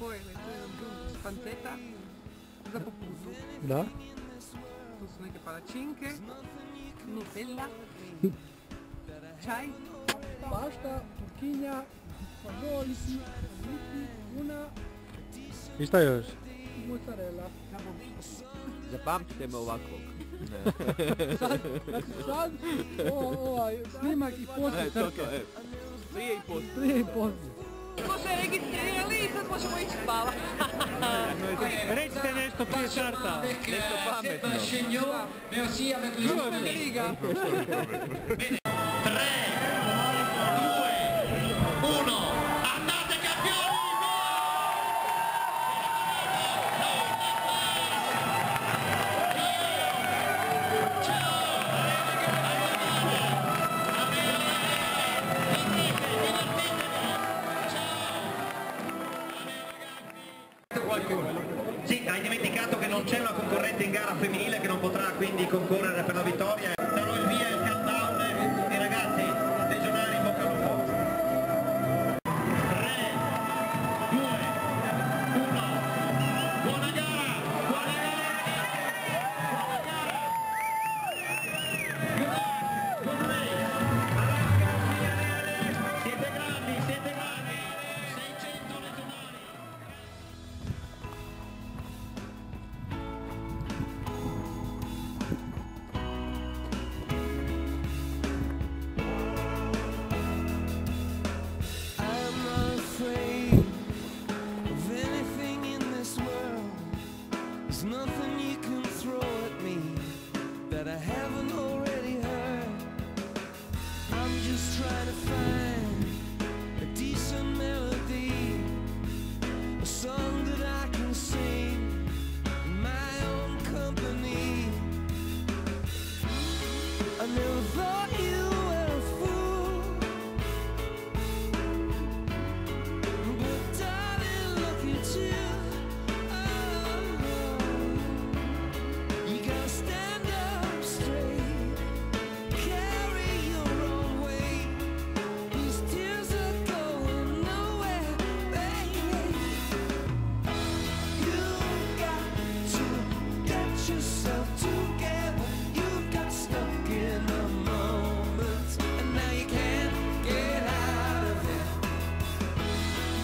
poi mettere giù pancetta, dopo tutto. Da? Tu sono anche palacinche, Nutella, chai, Pasta, turquinha, fagioli, una Mistä jos? mozzarella. Zapamćite me ovakvog. Sad, snimak i poslije trke. Prije i poslije. Prije i poslije. Ko se registrirali i sad možemo ići spavati. Recite nešto prije starta. Nešto pametno. mais aussi avec les autres Liga. 3, 2, 1, andate campioni! Sì, hai dimenticato che non c'è una concorrente in gara femminile che non potrà quindi concorrere per la vittoria. Darò il via il countdown e ragazzi, stagionari, bocca al lupo. 3, 2, 1, buona gara! Buona gara ragazzi! Buona gara! Good luck! Good race! Siete grandi, 600 legionari! Nothing you can throw at me that I haven't already heard. I'm just trying to find a decent melody, a song that I can sing in my own company. I never thought you were a fool, but darling, look at you. You gotta stand up straight, carry your own weight. These tears are going nowhere, baby. You got to get yourself together. You got stuck in a moment, and now you can't get out of it.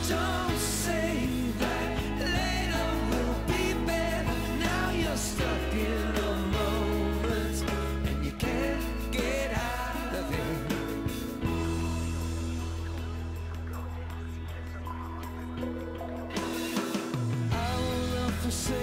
Don't say that later will be better. Now you're stuck in a moment, and you can't get out of it. I will not forsake